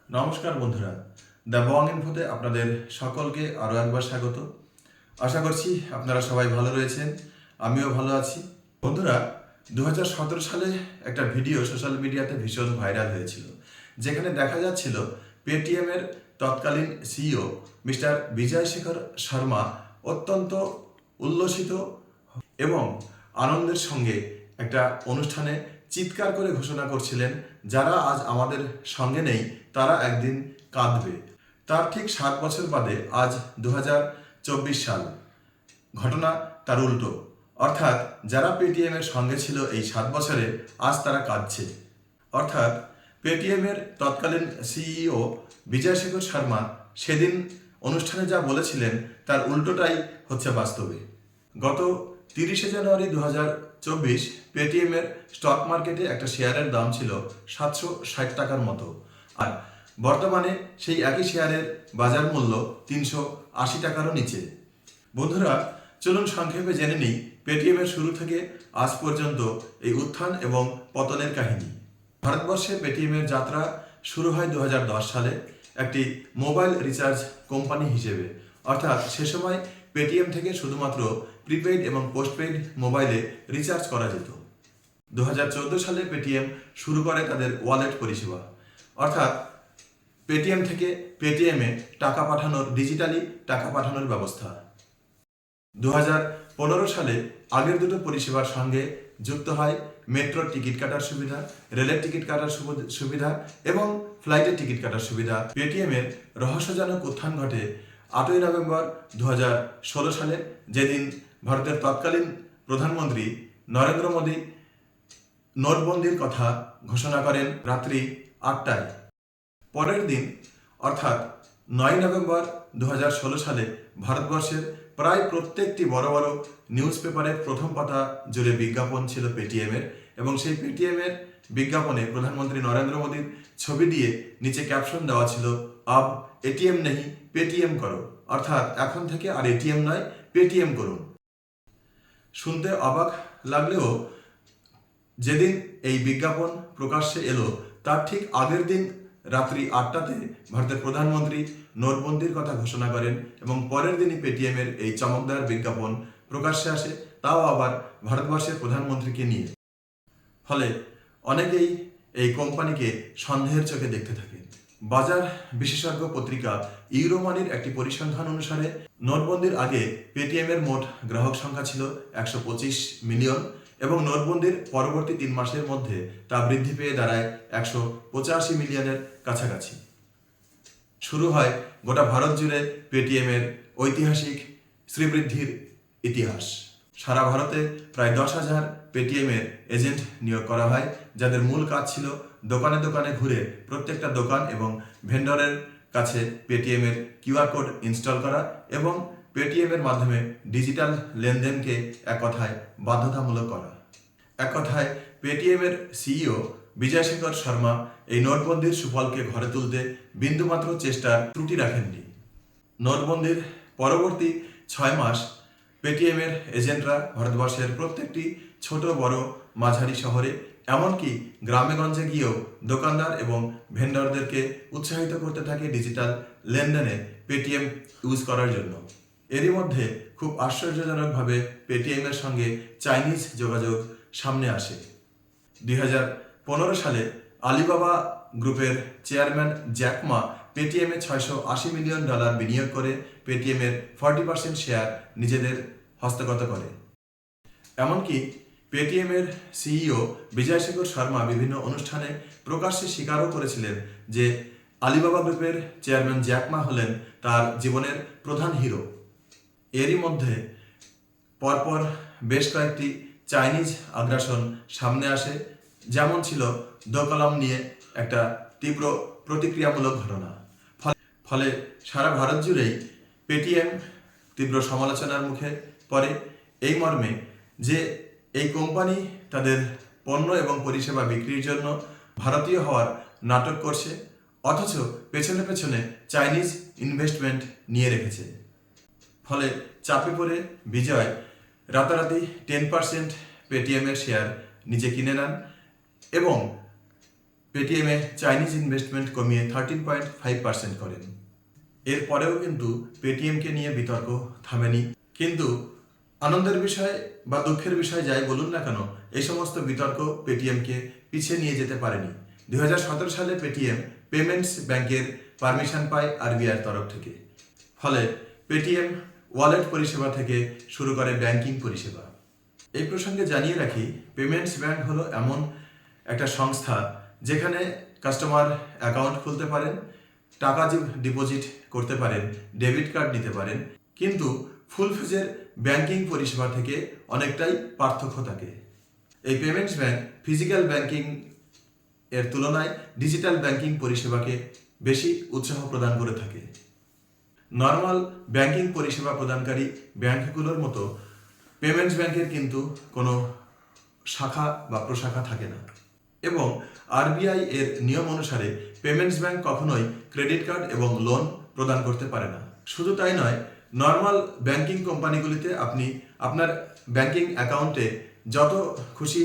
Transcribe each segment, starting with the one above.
নমস্কার বন্ধুরা, the Bong ইনফোতে আপনাদের সকলকে আরও একবার স্বাগত। আশা করছি আপনারা সবাই ভালো রয়েছেন, আমিও ভালো আছি। বন্ধুরা, 2017 সালে একটা ভিডিও সোশ্যাল মিডিয়াতে ভীষণ ভাইরাল হয়েছিল, যেখানে দেখা যাচ্ছিল পেটিএমের তৎকালীন সিইও মিস্টার বিজয় শেখর শর্মা অত্যন্ত উল্লসিত এবং আনন্দের সঙ্গে একটা অনুষ্ঠানে চিৎকার করে ঘোষণা করছিলেন, যারা আজ আমাদের সঙ্গে নেই তারা একদিন কাঁদবে। তার ঠিক 7 বছর বাদে আজ 2024 সাল, ঘটনা তার উল্টো। অর্থাৎ যারা পেটিএমের সঙ্গে ছিল এই 7 বছরে, আজ তারা কাঁদছে। অর্থাৎ পেটিএমের তৎকালীন সিইও বিজয় শেখর শর্মা সেদিন অনুষ্ঠানে যা বলেছিলেন তার উল্টোটাই হচ্ছে বাস্তবে। গত 30শে জানুয়ারি 2024 পেটিএমের স্টক মার্কেটে একটা শেয়ারের দাম ছিল 760 টাকার মতো, আর বর্তমানে সেই একই শেয়ারের বাজার মূল্য 380 টাকারও নিচে। বন্ধুরা, চলুন সংক্ষেপে জেনে নিই পেটিএমের শুরু থেকে আজ পর্যন্ত এই উত্থান এবং পতনের কাহিনী। ভারতবর্ষে পেটিএমের যাত্রা শুরু হয় 2010 সালে একটি মোবাইল রিচার্জ কোম্পানি হিসেবে। অর্থাৎ সে সময় পেটিএম থেকে শুধুমাত্র প্রিপেইড এবং পোস্টপেইড মোবাইলে রিচার্জ করা যেত। 2014 সালে পেটিএম শুরু করে তাদের ওয়ালেট পরিষেবা, অর্থাৎ পেটিএম থেকে পেটিএমে টাকা পাঠানোর, ডিজিটালি টাকা পাঠানোর ব্যবস্থা। 2015 সালে আগের দুটো পরিষেবার সঙ্গে যুক্ত হয় মেট্রোর টিকিট কাটার সুবিধা, রেলের টিকিট কাটার সুবিধা এবং ফ্লাইটের টিকিট কাটার সুবিধা। পেটিএমের রহস্যজনক উত্থান ঘটে 8ই নভেম্বর 2016 সালে, যেদিন ভারতের তৎকালীন প্রধানমন্ত্রী নরেন্দ্র মোদী নোটবন্দির কথা ঘোষণা করেন রাত্রি 8টায়। পরের দিন অর্থাৎ 9 নভেম্বর 2016 সালে ভারতবর্ষের প্রায় প্রত্যেকটি বড় বড় নিউজ পেপারের প্রথম পাতা জুড়ে বিজ্ঞাপন ছিল পেটিএমের, এবং সেই পেটিএমের বিজ্ঞাপনে প্রধানমন্ত্রী নরেন্দ্র মোদীর ছবি দিয়ে নিচে ক্যাপশন দেওয়া ছিল, আব এটিএম নেই পেটিএম করো। অর্থাৎ এখন থেকে আর এটিএম নয়, পেটিএম করুন। শুনতে অবাক লাগলেও যেদিন এই বিজ্ঞাপন প্রকাশ্যে এলো তার ঠিক আগের দিন রাত্রি 8টাতে ভারতের প্রধানমন্ত্রী নোটবন্দির কথা ঘোষণা করেন, এবং পরের দিনই পেটিএমের এই চমকদার বিজ্ঞাপন প্রকাশ্যে আসে, তাও আবার ভারতবর্ষের প্রধানমন্ত্রীকে নিয়ে। ফলে অনেকেই এই কোম্পানিকে সন্দেহের চোখে দেখতে থাকে। বাজার বিশেষজ্ঞ পত্রিকা ইউরোমানির একটি পরিসংখ্যান অনুসারে নোটবন্দির আগে পেটিএমের মোট গ্রাহক সংখ্যা ছিল 125 মিলিয়ন, এবং নোটবন্দির পরবর্তী 3 মাসের মধ্যে তা বৃদ্ধি পেয়ে দাঁড়ায় 185 মিলিয়নের কাছাকাছি। শুরু হয় গোটা ভারত জুড়ে পেটিএমের ঐতিহাসিক শ্রীবৃদ্ধির ইতিহাস। সারা ভারতে প্রায় 10,000 পেটিএমের এজেন্ট নিয়োগ করা হয়, যাদের মূল কাজ ছিল দোকানে দোকানে ঘুরে প্রত্যেকটা দোকান এবং ভেন্ডরের কাছে পেটিএমের কিউআর কোড ইনস্টল করা এবং পেটিএমের মাধ্যমে ডিজিটাল লেনদেনকে এক কথায় বাধ্যতামূলক করা। এক কথায় পেটিএমের সিইও বিজয় শেখর শর্মা এই নোটবন্দির সুফলকে ঘরে তুলতে বিন্দুমাত্র চেষ্টার ত্রুটি রাখেননি। নোটবন্দির পরবর্তী 6 মাস পেটিএমের এজেন্টরা ভারতবর্ষের প্রত্যেকটি ছোট বড় মাঝারি শহরে, এমনকি গ্রামেগঞ্জে গিয়েও দোকানদার এবং ভেন্ডরদেরকে উৎসাহিত করতে থাকে ডিজিটাল লেনদেনে পেটিএম ইউজ করার জন্য। এরই মধ্যে খুব আশ্চর্যজনকভাবে পেটিএমের সঙ্গে চাইনিজ যোগাযোগ সামনে আসে। 2015 সালে আলিবাবা গ্রুপের চেয়ারম্যান জ্যাক মা পেটিএমে $680 মিলিয়ন বিনিয়োগ করে পেটিএমের 40% শেয়ার নিজেদের হস্তগত করে। এমনকি পেটিএমের সিইও বিজয় শেখর শর্মা বিভিন্ন অনুষ্ঠানে প্রকাশ্যে স্বীকারও করেছিলেন যে আলিবাবা গ্রুপের চেয়ারম্যান জ্যাক মা হলেন তার জীবনের প্রধান হিরো। এরই মধ্যে পরপর বেশ কয়েকটি চাইনিজ আগ্রাসন সামনে আসে, যেমন ছিল দোকলাম নিয়ে একটা তীব্র প্রতিক্রিয়ামূলক ঘটনা। ফলে সারা ভারত জুড়েই পেটিএম তীব্র সমালোচনার মুখে পড়ে, এই মর্মে যে এই কোম্পানি তাদের পণ্য এবং পরিষেবা বিক্রির জন্য ভারতীয় হওয়ার নাটক করছে, অথচ পেছনে পেছনে চাইনিজ ইনভেস্টমেন্ট নিয়ে রেখেছে। ফলে চাপে পড়ে বিজয় রাতারাতি 10% পেটিএমের শেয়ার নিজে কিনে নেন এবং পেটিএমে চাইনিজ ইনভেস্টমেন্ট কমিয়ে 13.5% করেন। এরপরেও কিন্তু পেটিএমকে নিয়ে বিতর্ক থামেনি। কিন্তু আনন্দের বিষয় বা দুঃখের বিষয় যাই বলুন না কেন, এই সমস্ত বিতর্ক পেটিএমকে পিছিয়ে নিয়ে যেতে পারেনি। 2017 সালে পেটিএম পেমেন্টস ব্যাংকের পারমিশন পায় আরবিআইয়ের তরফ থেকে। ফলে পেটিএম ওয়ালেট পরিষেবা থেকে শুরু করে ব্যাংকিং পরিষেবা। এই প্রসঙ্গে জানিয়ে রাখি, পেমেন্টস ব্যাংক হলো এমন একটা সংস্থা যেখানে কাস্টমার অ্যাকাউন্ট খুলতে পারেন, টাকা ডিপোজিট করতে পারেন, ডেবিট কার্ড নিতে পারেন, কিন্তু ফুল ফেজের ব্যাংকিং পরিষেবা থেকে অনেকটাই পার্থক্য থাকে। এই পেমেন্টস ব্যাংক ফিজিক্যাল ব্যাংকিং এর তুলনায় ডিজিটাল ব্যাংকিং পরিষেবাকে বেশি উৎসাহ প্রদান করে থাকে। নর্মাল ব্যাংকিং পরিষেবা প্রদানকারী ব্যাংকগুলোর মতো পেমেন্টস ব্যাংকের কিন্তু কোনো শাখা বা প্রশাখা থাকে না, এবং আরবিআই এর নিয়ম অনুসারে পেমেন্টস ব্যাংক কখনোই ক্রেডিট কার্ড এবং লোন প্রদান করতে পারে না। শুধু তাই নয়, নর্মাল ব্যাংকিং কোম্পানিগুলিতে আপনি আপনার ব্যাংকিং অ্যাকাউন্টে যত খুশি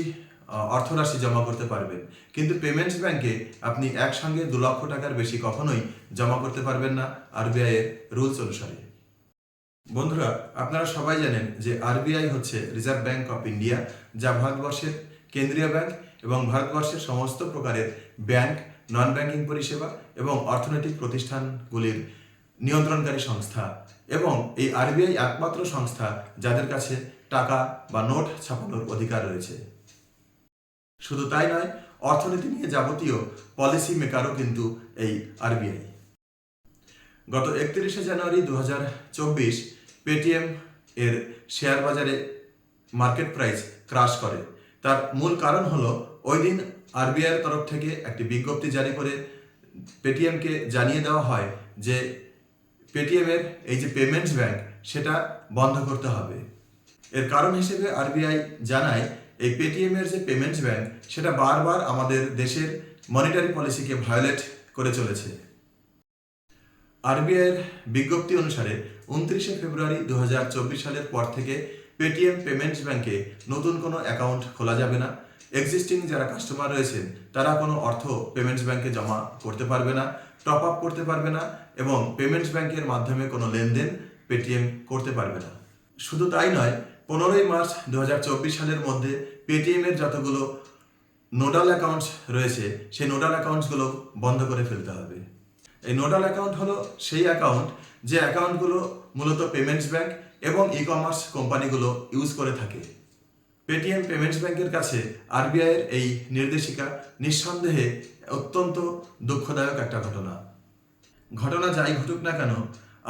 অর্থরাশি জমা করতে পারবেন, কিন্তু পেমেন্টস ব্যাংকে আপনি একসঙ্গে 2 লক্ষ টাকার বেশি কখনোই জমা করতে পারবেন না আরবিআই এর রুলস অনুসারে। বন্ধুরা, আপনারা সবাই জানেন যে আরবিআই হচ্ছে রিজার্ভ ব্যাংক অফ ইন্ডিয়া, যা ভারতবর্ষের কেন্দ্রীয় ব্যাংক এবং ভারতবর্ষের সমস্ত প্রকারের ব্যাংক, নন ব্যাংকিং পরিষেবা এবং অর্থনৈতিক প্রতিষ্ঠানগুলির নিয়ন্ত্রণকারী সংস্থা। এবং এই আরবিআই একমাত্র সংস্থা যাদের কাছে টাকা বা নোট ছাপানোর অধিকার রয়েছে। শুধু তাই নয়, অর্থনীতি নিয়ে যাবতীয় পলিসি মেকারও কিন্তু এই আরবিআই। গত 31শে জানুয়ারি 2024 পেটিএম এর শেয়ার বাজারে মার্কেট প্রাইস ক্রাশ করে। তার মূল কারণ হলো ওই দিন আরবিআইয়ের তরফ থেকে একটি বিজ্ঞপ্তি জারি করে পেটিএমকে জানিয়ে দেওয়া হয় যে পেটিএমের এই যে পেমেন্টস ব্যাংক সেটা বন্ধ করতে হবে। এর কারণ হিসেবে আরবিআই জানায় এই পেটিএমের যে পেমেন্টস ব্যাংক সেটা বারবার আমাদের দেশের মনিটারি পলিসিকে ভায়োলেট করে চলেছে। আরবিআইয়ের বিজ্ঞপ্তি অনুসারে 29শে ফেব্রুয়ারি 2024 সালের পর থেকে পেটিএম পেমেন্টস ব্যাংকে নতুন কোনো অ্যাকাউন্ট খোলা যাবে না। এক্সিস্টিং যারা কাস্টমার রয়েছেন তারা কোনো অর্থ পেমেন্টস ব্যাংকে জমা করতে পারবে না, টপ আপ করতে পারবে না, এবং পেমেন্টস ব্যাংকের মাধ্যমে কোনো লেনদেন পেটিএম করতে পারবে না। শুধু তাই নয়, 15ই মার্চ 2024 সালের মধ্যে পেটিএমের যতগুলো নোডাল অ্যাকাউন্টস রয়েছে সেই নোডাল অ্যাকাউন্টসগুলো বন্ধ করে ফেলতে হবে। এই নোডাল অ্যাকাউন্ট হলো সেই অ্যাকাউন্ট যে অ্যাকাউন্টগুলো মূলত পেমেন্টস ব্যাংক এবং ই কমার্স কোম্পানিগুলো ইউজ করে থাকে। পেটিএম পেমেন্টস ব্যাংকের কাছে আরবিআইয়ের এই নির্দেশিকা নিঃসন্দেহে অত্যন্ত দুঃখদায়ক একটা ঘটনা যাই ঘটুক না কেন,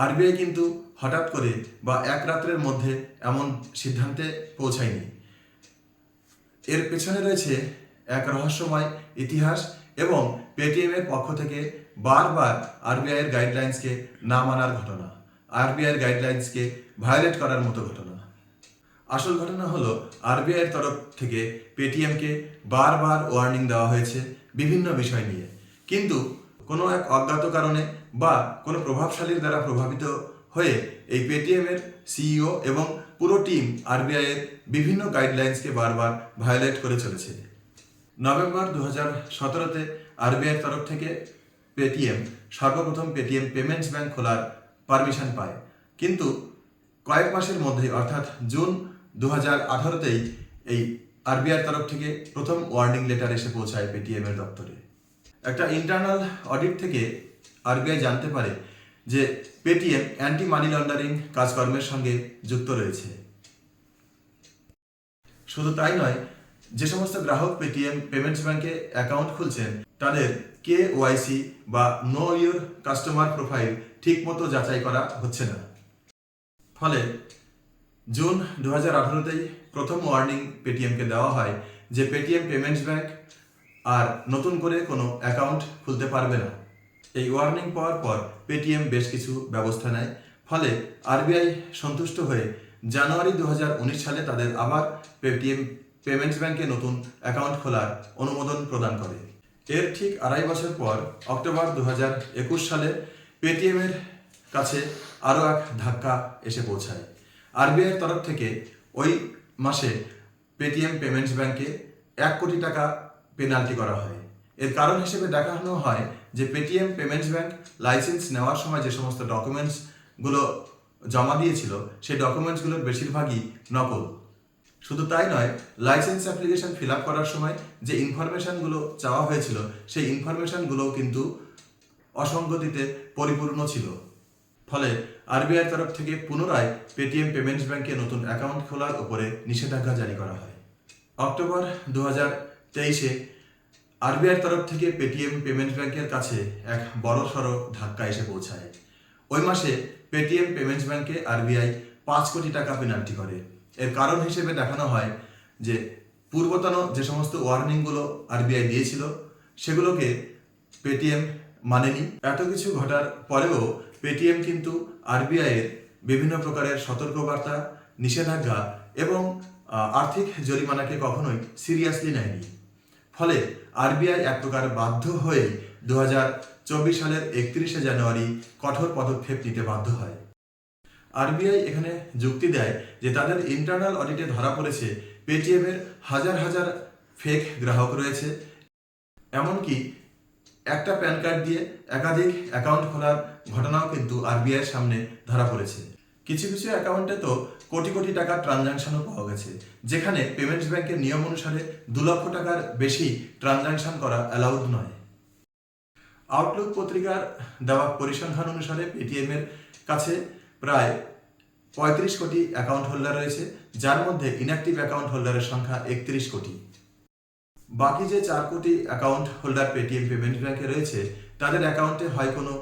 আরবিআই কিন্তু হঠাৎ করে বা এক রাত্রের মধ্যে এমন সিদ্ধান্তে পৌঁছায়নি। এর পেছনে রয়েছে এক রহস্যময় ইতিহাস এবং পেটিএমের পক্ষ থেকে বারবার আরবিআইয়ের গাইডলাইন্সকে না মানার ঘটনা, আরবিআইয়ের গাইডলাইন্সকে ভায়োলেট করার মতো ঘটনা। আসল ঘটনা হলো আরবিআইয়ের তরফ থেকে পেটিএমকে বারবার ওয়ার্নিং দেওয়া হয়েছে বিভিন্ন বিষয় নিয়ে, কিন্তু কোনো এক অজ্ঞাত কারণে বা কোনো প্রভাবশালীর দ্বারা প্রভাবিত হয়ে এই পেটিএমের সিইও এবং পুরো টিম আরবিআইয়ের বিভিন্ন গাইডলাইন্সকে বারবার ভায়োলেট করে চলেছে। নভেম্বর 2017-তে আরবিআইয়ের তরফ থেকে পেটিএম সর্বপ্রথম পেটিএম পেমেন্টস ব্যাংক খোলার পারমিশন পায়, কিন্তু কয়েক মাসের মধ্যেই অর্থাৎ জুন 2018-তেই এই আরবিআইয়ের তরফ থেকে প্রথম ওয়ার্নিং লেটার এসে পৌঁছায় পেটিএম এর দপ্তরে। একটা ইন্টারনাল অডিট থেকে আরবিআই জানতে পারে যে পেটিএম অ্যান্টি মানি লন্ডারিং কাজকর্মের সঙ্গে যুক্ত রয়েছে। শুধু তাই নয়, যে সমস্ত গ্রাহক পেটিএম পেমেন্টস ব্যাংকে অ্যাকাউন্ট খুলছেন তাদের KYC বা নো ইউর কাস্টমার প্রোফাইল ঠিক মতো যাচাই করা হচ্ছে না। ফলে জুন 2018-তেই প্রথম ওয়ার্নিং পেটিএমকে দেওয়া হয় যে পেটিএম পেমেন্টস ব্যাংক আর নতুন করে কোনো অ্যাকাউন্ট খুলতে পারবে না। এই ওয়ার্নিং পাওয়ার পর পেটিএম বেশ কিছু ব্যবস্থা নেয়। ফলে আরবিআই সন্তুষ্ট হয়ে জানুয়ারি 2019 সালে তাদের আবার পেটিএম পেমেন্টস ব্যাংকে নতুন অ্যাকাউন্ট খোলার অনুমোদন প্রদান করে। এর ঠিক 2.5 বছর পর অক্টোবর 2021 সালে পেটিএমের কাছে আরও এক ধাক্কা এসে পৌঁছায়। আরবিআইয়ের তরফ থেকে ওই মাসে পেটিএম পেমেন্টস ব্যাংকে 1 কোটি টাকা পেনাল্টি করা হয়। এর কারণ হিসেবে দেখানো হয় যে পেটিএম পেমেন্টস ব্যাংক লাইসেন্স নেওয়ার সময় যে সমস্ত ডকুমেন্টসগুলো জমা দিয়েছিল সেই ডকুমেন্টসগুলোর বেশিরভাগই নকল। শুধু তাই নয়, লাইসেন্স অ্যাপ্লিকেশন ফিল আপ করার সময় যে ইনফরমেশনগুলো চাওয়া হয়েছিল সেই ইনফরমেশনগুলোও কিন্তু অসঙ্গতিতে পরিপূর্ণ ছিল। ফলে আরবিআই তরফ থেকে পুনরায় পেটিএম পেমেন্টস ব্যাংকে নতুন অ্যাকাউন্ট খোলার উপরে নিষেধাজ্ঞা জারি করা হয়। অক্টোবর 2023-এ আরবিআই তরফ থেকে পেটিএম পেমেন্টস ব্যাংকের কাছে এক বড়সড় ধাক্কা এসে পৌঁছায়। ওই মাসে পেটিএম পেমেন্টস ব্যাংকে আরবিআই 5 কোটি টাকা পেনাল্টি করে। এর কারণ হিসেবে দেখানো হয় যে পূর্বতন যে সমস্ত ওয়ার্নিংগুলো আরবিআই দিয়েছিল সেগুলোকে পেটিএম মানেনি। এত কিছু ঘটার পরেও পেটিএম কিন্তু আরবিআইয়ের বিভিন্ন প্রকারের সতর্কবার্তা, নিষেধাজ্ঞা এবং আর্থিক জরিমানাকে কখনোই সিরিয়াসলি নেয়নি। ফলে আরবিআই এক প্রকার বাধ্য হয়ে 2024 সালের 31শে জানুয়ারি কঠোর পদক্ষেপ নিতে বাধ্য হয়। আরবিআই এখানে যুক্তি দেয় যে তাদের ইন্টারনাল অডিটে ধরা পড়েছে পেটিএমের হাজার হাজার ফেক গ্রাহক রয়েছে, এমনকি একটা প্যান কার্ড দিয়ে একাধিক অ্যাকাউন্ট খোলার ঘটনাও কিন্তু আরবিআইয়ের সামনে ধরা পড়েছে। কিছু কিছু অ্যাকাউন্টে তো কোটি কোটি টাকার ট্রানজাকশনও পাওয়া গেছে, যেখানে পেমেন্টস ব্যাংকের নিয়ম অনুসারে 2 লক্ষ টাকার বেশি ট্রানজাকশন করা অ্যালাউড নয়। আউটলুক পত্রিকার দেওয়া পরিসংখ্যান অনুসারে পেটিএমের কাছে প্রায় 35 কোটি অ্যাকাউন্ট হোল্ডার রয়েছে, যার মধ্যে ইনঅ্যাক্টিভ অ্যাকাউন্ট হোল্ডারের সংখ্যা 31 কোটি। বাকি যে 4 কোটি অ্যাকাউন্ট হোল্ডার পেটিএম পেমেন্টস ব্যাংকে রয়েছে তাদের অ্যাকাউন্টে হয় কোনো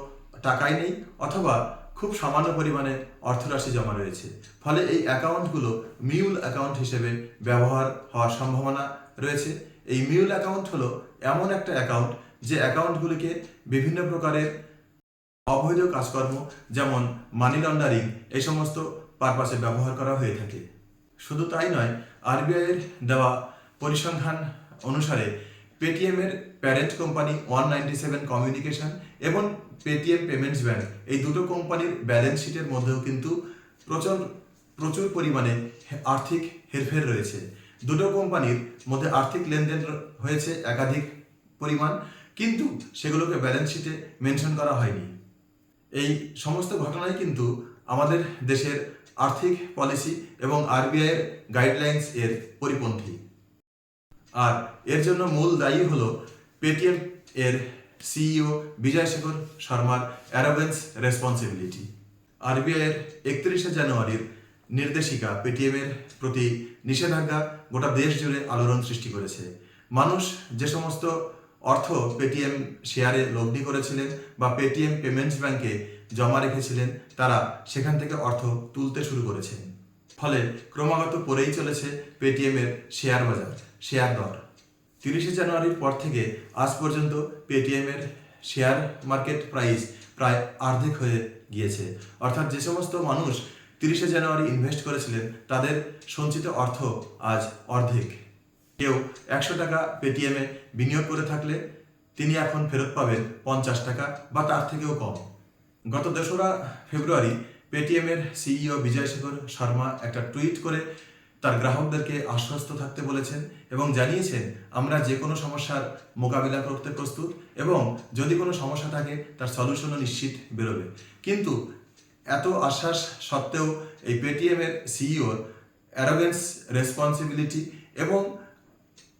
টাকাই নেই অথবা খুব সামান্য পরিমাণে অর্থরাশি জমা রয়েছে। ফলে এই অ্যাকাউন্টগুলো মিউল অ্যাকাউন্ট হিসেবে ব্যবহার হওয়ার সম্ভাবনা রয়েছে। এই মিউল অ্যাকাউন্ট হলো এমন একটা অ্যাকাউন্ট যে অ্যাকাউন্টগুলিকে বিভিন্ন প্রকারের অবৈধ কাজকর্ম যেমন মানি লন্ডারিং এই সমস্ত পারপাসে ব্যবহার করা হয়ে থাকে। শুধু তাই নয়, আরবিআইয়ের দেওয়া পরিসংখ্যান অনুসারে পেটিএমের প্যারেন্ট কোম্পানি 197 কমিউনিকেশন এবং পেটিএম পেমেন্টস ব্যাংক এই দুটো কোম্পানির ব্যালেন্স শিটের মধ্যেও কিন্তু প্রচুর পরিমাণে আর্থিক হেরফের রয়েছে। দুটো কোম্পানির মধ্যে আর্থিক লেনদেন হয়েছে একাধিক পরিমাণ, কিন্তু সেগুলোকে ব্যালেন্স শিটে মেনশন করা হয়নি। এই সমস্ত ঘটনাই কিন্তু আমাদের দেশের আর্থিক পলিসি এবং আরবিআইয়ের গাইডলাইন্স এর পরিপন্থী। আর এর জন্য মূল দায়ী হলো পেটিএম এর সিইও বিজয় শেখর শর্মার অ্যারোগেন্স রেসপন্সিবিলিটি। আরবিআইয়ের 31শে জানুয়ারির নির্দেশিকা পেটিএমের প্রতি নিষেধাজ্ঞা গোটা দেশ জুড়ে আলোড়ন সৃষ্টি করেছে। মানুষ যে সমস্ত অর্থ পেটিএম শেয়ারে লগ্নি করেছিলেন বা পেটিএম পেমেন্টস ব্যাংকে জমা রেখেছিলেন তারা সেখান থেকে অর্থ তুলতে শুরু করেছেন। ফলে ক্রমাগত পড়েই চলেছে পেটিএমের শেয়ার বাজার, শেয়ার দর। 30শে জানুয়ারির পর থেকে আজ পর্যন্ত পেটিএমের শেয়ার মার্কেট প্রাইস প্রায় অর্ধেক হয়ে গিয়েছে। অর্থাৎ যে সমস্ত মানুষ 30শে জানুয়ারি ইনভেস্ট করেছিলেন তাদের সঞ্চিত অর্থ আজ অর্ধেক। কেউ 100 টাকা পেটিএমে বিনিয়োগ করে থাকলে তিনি এখন ফেরত পাবেন 50 টাকা বা তার থেকেও কম। গত 2রা ফেব্রুয়ারি পেটিএমের সিইও বিজয় শেখর শর্মা একটা টুইট করে তার গ্রাহকদেরকে আশ্বস্ত থাকতে বলেছেন এবং জানিয়েছেন আমরা যে কোনো সমস্যার মোকাবিলা করতে প্রস্তুত এবং যদি কোনো সমস্যা থাকে তার সলিউশনও নিশ্চিত বেরোবে। কিন্তু এত আশ্বাস সত্ত্বেও এই পেটিএমের সিইওর অ্যারোগেন্স রেসপন্সিবিলিটি এবং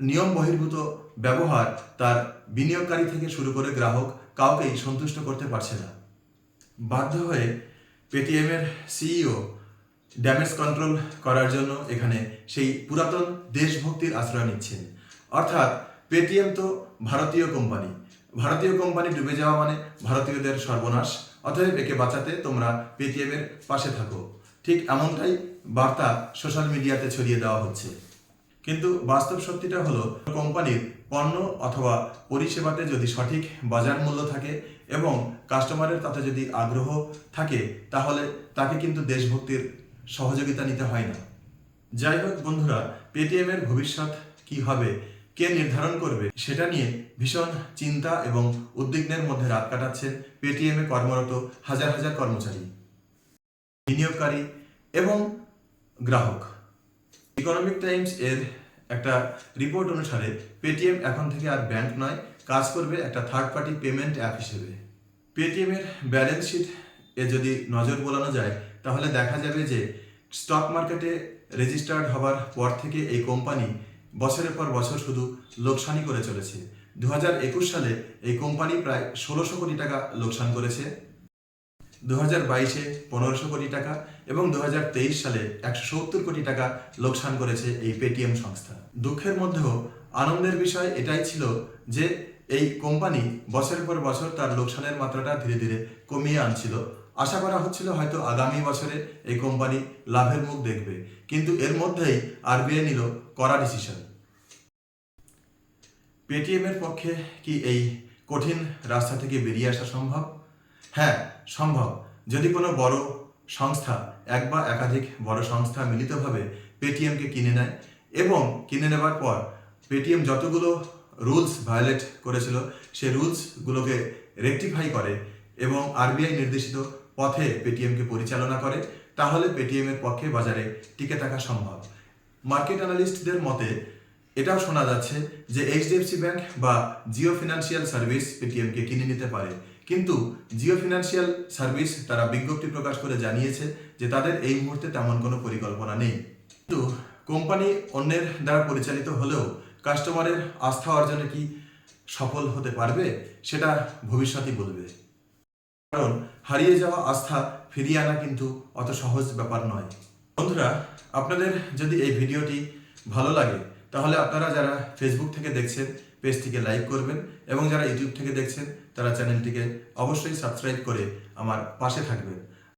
নিয়ম বহির্ভূত ব্যবহার তার বিনিয়োগকারী থেকে শুরু করে গ্রাহক কাউকেই সন্তুষ্ট করতে পারছে না। বাধ্য হয়ে পেটিএমের সিইও ড্যামেজ কন্ট্রোল করার জন্য এখানে সেই পুরাতন দেশভক্তির আশ্রয় নিচ্ছেন। অর্থাৎ পেটিএম তো ভারতীয় কোম্পানি ডুবে যাওয়া মানে ভারতীয়দের সর্বনাশ, অতএব একে বাঁচাতে তোমরা পেটিএমের পাশে থাকো। ঠিক এমনটাই বার্তা সোশ্যাল মিডিয়াতে ছড়িয়ে দেওয়া হচ্ছে। কিন্তু বাস্তব সত্যিটা হলো কোম্পানির পণ্য অথবা পরিষেবাতে যদি সঠিক বাজার মূল্য থাকে এবং কাস্টমারের তাতে যদি আগ্রহ থাকে তাহলে তাকে কিন্তু দেশভক্তির সহযোগিতা নিতে হয় না। যাই হোক বন্ধুরা, পেটিএমের ভবিষ্যৎ কি হবে, কে নির্ধারণ করবে সেটা নিয়ে ভীষণ চিন্তা এবং উদ্বিগ্নের মধ্যে রাত কাটাচ্ছেন পেটিএমে কর্মরত হাজার হাজার কর্মচারী, বিনিয়োগকারী এবং গ্রাহক। ইকোনমিক টাইমস এর একটা রিপোর্ট অনুসারে পেটিএম এখন থেকে আর ব্যাংক নয়, কাজ করবে একটা থার্ড পার্টি পেমেন্ট অ্যাপ হিসেবে। পেটিএমের ব্যালেন্স শিট এ যদি নজর বোলানো যায় তাহলে দেখা যাবে যে স্টক মার্কেটে রেজিস্টার্ড হবার পর থেকে এই কোম্পানি বছরের পর বছর শুধু লোকসানই করে চলেছে। 2021 সালে এই কোম্পানি প্রায় 1600 কোটি টাকা লোকসান করেছে, 2022-এ 1500 কোটি টাকা এবং 2023 সালে 170 কোটি টাকা লোকসান করেছে এই পেটিএম সংস্থা। দুঃখের মধ্যেও আনন্দের বিষয় এটাই ছিল যে এই কোম্পানি বছরের পর বছর তার লোকসানের মাত্রাটা ধীরে ধীরে কমিয়ে আনছিল। আশা করা হচ্ছিল হয়তো আগামী বছরে এই কোম্পানি লাভের মুখ দেখবে, কিন্তু এর মধ্যেই আরবিআই নিল কড়া ডিসিশন। পেটিএম এর পক্ষে কি এই কঠিন রাস্তা থেকে বেরিয়ে আসা সম্ভব? হ্যাঁ, সম্ভব। যদি কোনো বড় সংস্থা, এক বা একাধিক বড় সংস্থা মিলিতভাবে পেটিএমকে কিনে নেয় এবং কিনে নেবার পর পেটিএম যতগুলো রুলস ভায়োলেট করেছিল সেই রুলসগুলোকে রেকটিফাই করে এবং আরবিআই নির্দেশিত পথে পেটিএমকে পরিচালনা করে, তাহলে পেটিএম এর পক্ষে বাজারে টিকে থাকা সম্ভব। মার্কেট অ্যানালিস্টদের মতে এটাও শোনা যাচ্ছে যে এইচডিএফসি ব্যাংক বা জিও ফিনান্সিয়াল সার্ভিস পেটিএমকে কিনে নিতে পারে, কিন্তু জিও ফিনান্সিয়াল সার্ভিস তারা বিজ্ঞপ্তি প্রকাশ করে জানিয়েছে যে তাদের এই মুহূর্তে তেমন কোনো পরিকল্পনা নেই। কিন্তু কোম্পানি অন্যের দ্বারা পরিচালিত হলেও কাস্টমারের আস্থা অর্জনে কি সফল হতে পারবে সেটা ভবিষ্যতই বলবে। কারণ হারিয়ে যাওয়া আস্থা ফিরিয়ে আনা কিন্তু অত সহজ ব্যাপার নয়। বন্ধুরা, আপনাদের যদি এই ভিডিওটি ভালো লাগে তাহলে আপনারা যারা ফেসবুক থেকে দেখছেন পেজটিকে লাইক করবেন এবং যারা ইউটিউব থেকে দেখছেন তারা চ্যানেলটিকে অবশ্যই সাবস্ক্রাইব করে আমার পাশে থাকবেন।